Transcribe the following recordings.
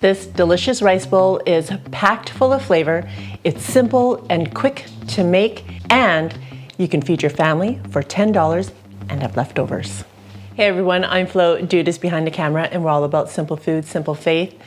This delicious rice bowl is packed full of flavor. It's simple and quick to make, and you can feed your family for $10 and have leftovers. Hey everyone, I'm Flo, Dude is behind the camera, and we're all about simple food, simple faith.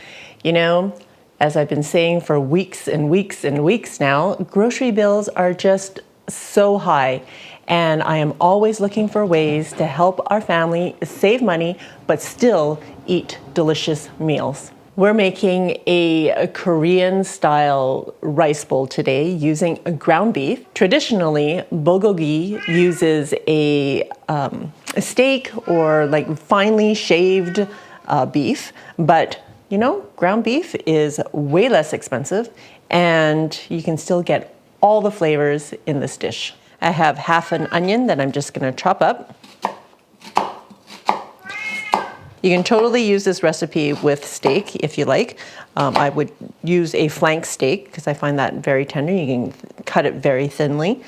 You know, as I've been saying for weeks and weeks and weeks now, grocery bills are just so high, and I am always looking for ways to help our family save money but still eat delicious meals. We're making a Korean style rice bowl today using ground beef. Traditionally, Bulgogi uses a steak or like finely shaved beef, but you know, ground beef is way less expensive and you can still get all the flavors in this dish. I have half an onion that I'm just gonna chop up. You can totally use this recipe with steak if you like. I would use a flank steak because I find that very tender. You can cut it very thinly.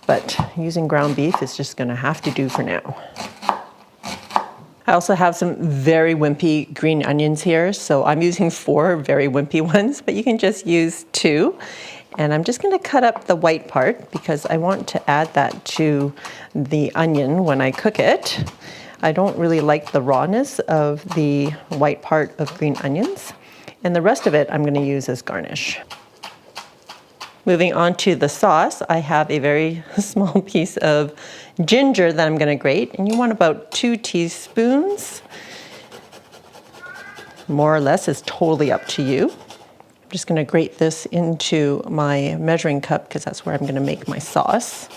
But using ground beef is just gonna have to do for now. I also have some very wimpy green onions here. So I'm using 4 very wimpy ones, but you can just use 2. And I'm just gonna cut up the white part because I want to add that to the onion when I cook it. I don't really like the rawness of the white part of green onions. And the rest of it I'm gonna use as garnish. Moving on to the sauce, I have a very small piece of ginger that I'm gonna grate, and you want about 2 teaspoons. More or less is totally up to you. I'm just gonna grate this into my measuring cup because that's where I'm gonna make my sauce.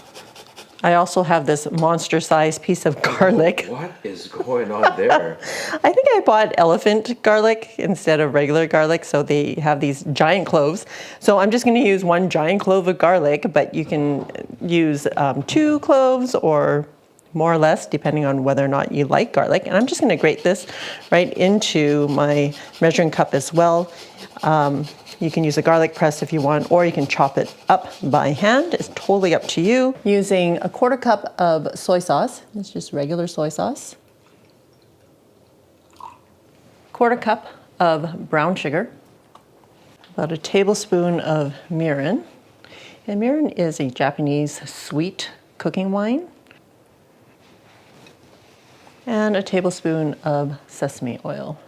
I also have this monster-sized piece of garlic. What is going on there? I think I bought elephant garlic instead of regular garlic, so they have these giant cloves. So I'm just gonna use 1 giant clove of garlic, but you can use 2 cloves or more or less, depending on whether or not you like garlic. And I'm just gonna grate this right into my measuring cup as well. You can use a garlic press if you want, or you can chop it up by hand. It's totally up to you. Using a 1/4 cup of soy sauce. It's just regular soy sauce. 1/4 cup of brown sugar. About a tablespoon of mirin. And mirin is a Japanese sweet cooking wine. And a tablespoon of sesame oil.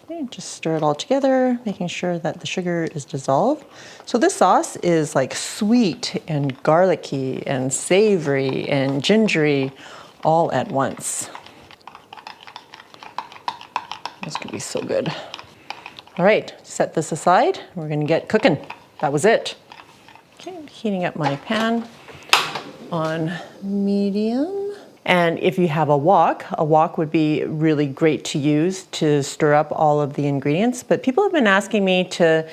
Okay, just stir it all together, making sure that the sugar is dissolved. So this sauce is like sweet and garlicky and savory and gingery all at once. This could be so good. All right, set this aside. We're gonna get cooking. That was it. Okay, heating up my pan on medium. And if you have a wok would be really great to use to stir up all of the ingredients. But people have been asking me to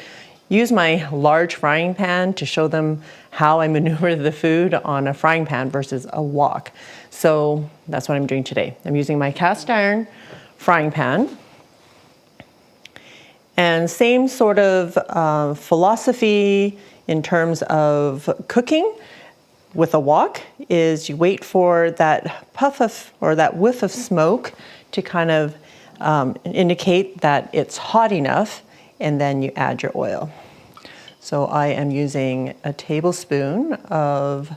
use my large frying pan to show them how I maneuver the food on a frying pan versus a wok. So that's what I'm doing today. I'm using my cast iron frying pan. And same sort of philosophy in terms of cooking. With a wok is you wait for that puff of, or that whiff of smoke to kind of indicate that it's hot enough, and then you add your oil. So I am using a tablespoon of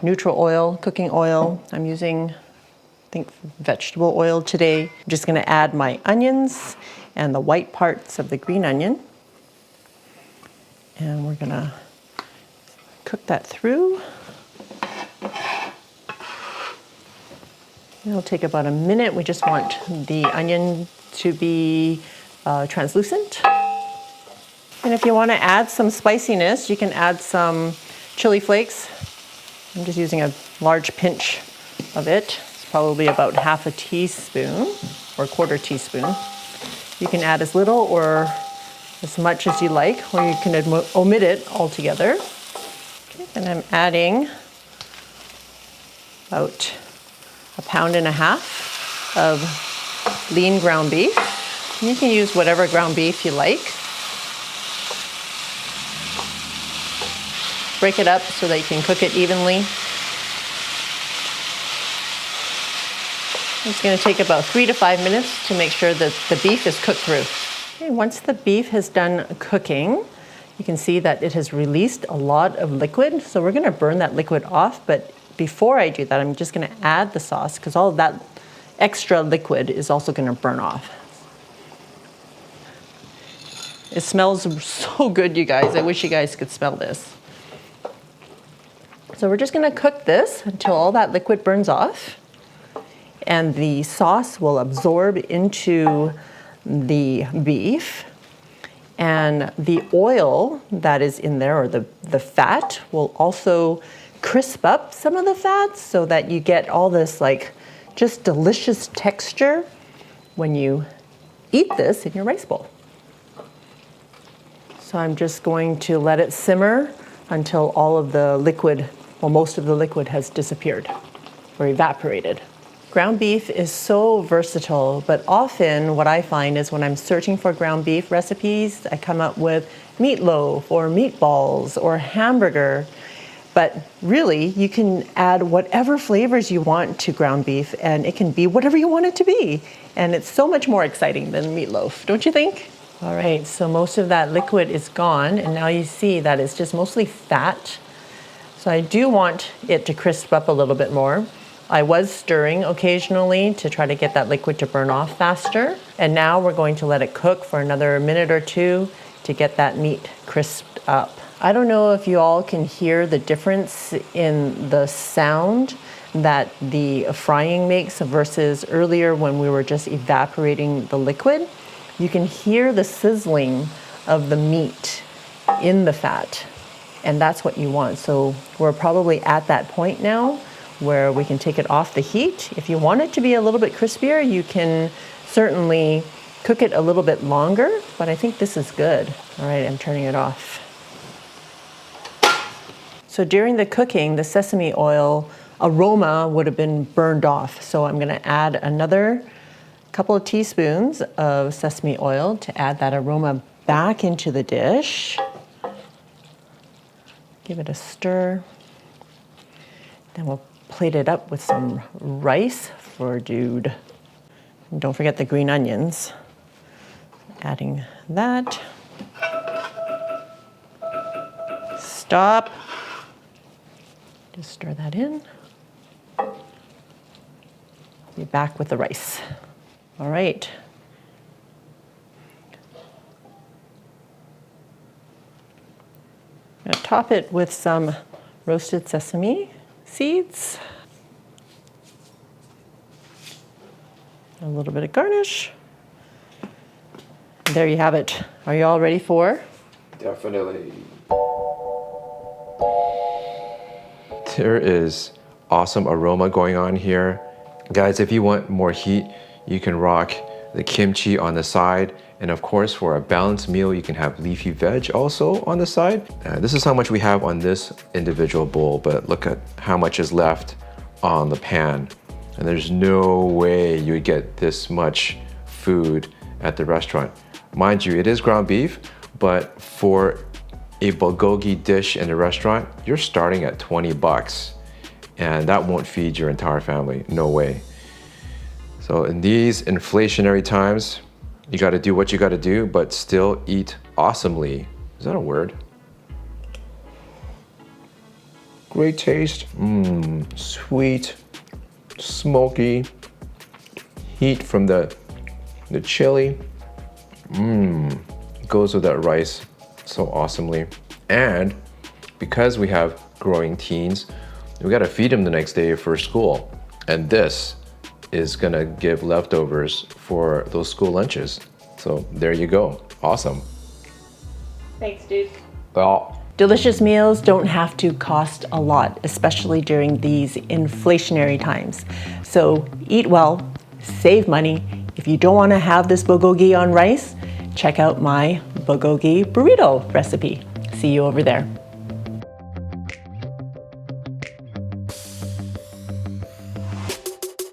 neutral oil, cooking oil. I'm using, I think, vegetable oil today. I'm just gonna add my onions and the white parts of the green onion. And we're gonna cook that through. It'll take about a minute. We just want the onion to be translucent. And if you want to add some spiciness, you can add some chili flakes. I'm just using a large pinch of it. It's probably about 1/2 teaspoon or 1/4 teaspoon. You can add as little or as much as you like, or you can omit it altogether. Okay, and I'm adding about 1.5 pounds of lean ground beef. You can use whatever ground beef you like. Break it up so that you can cook it evenly. It's going to take about 3 to 5 minutes to make sure that the beef is cooked through. Okay, once the beef has done cooking, you can see that it has released a lot of liquid. So we're going to burn that liquid off, but before I do that, I'm just going to add the sauce because all of that extra liquid is also going to burn off. It smells so good, you guys. I wish you guys could smell this. So we're just going to cook this until all that liquid burns off and the sauce will absorb into the beef, and the oil that is in there, or the fat, will also crisp up some of the fats so that you get all this like just delicious texture when you eat this in your rice bowl. So I'm just going to let it simmer until all of the liquid, well, most of the liquid has disappeared or evaporated. Ground beef is so versatile, but often what I find is when I'm searching for ground beef recipes, I come up with meatloaf or meatballs or hamburger. But really, you can add whatever flavors you want to ground beef, and it can be whatever you want it to be. And it's so much more exciting than meatloaf, don't you think? All right, so most of that liquid is gone, and now you see that it's just mostly fat. So I do want it to crisp up a little bit more. I was stirring occasionally to try to get that liquid to burn off faster. And now we're going to let it cook for another minute or two to get that meat crisped up. I don't know if you all can hear the difference in the sound that the frying makes versus earlier when we were just evaporating the liquid. You can hear the sizzling of the meat in the fat, and that's what you want. So we're probably at that point now where we can take it off the heat. If you want it to be a little bit crispier, you can certainly cook it a little bit longer, but I think this is good. All right, I'm turning it off. So during the cooking, the sesame oil aroma would have been burned off. So I'm gonna add another couple of teaspoons of sesame oil to add that aroma back into the dish. Give it a stir. Then we'll plate it up with some rice for Dude. And don't forget the green onions. Adding that. Stop. Just stir that in. Be back with the rice. All right. I'm gonna top it with some roasted sesame seeds. A little bit of garnish. There you have it. Are you all ready for? Definitely. There is awesome aroma going on here. Guys, if you want more heat, you can rock the kimchi on the side. And of course, for a balanced meal, you can have leafy veg also on the side. This is how much we have on this individual bowl, but look at how much is left on the pan. And there's no way you would get this much food at the restaurant. Mind you, it is ground beef, but for a bulgogi dish in a restaurant, you're starting at 20 bucks. And that won't feed your entire family, no way. So in these inflationary times, you gotta do what you gotta do, but still eat awesomely. Is that a word? Great taste, sweet, smoky, heat from the chili, goes with that rice so awesomely. And because we have growing teens, we gotta feed them the next day for school. And this is gonna give leftovers for those school lunches. So there you go, awesome. Thanks, dude. Well, delicious meals don't have to cost a lot, especially during these inflationary times. So eat well, save money. If you don't wanna have this bulgogi on rice, check out my bulgogi burrito recipe. See you over there.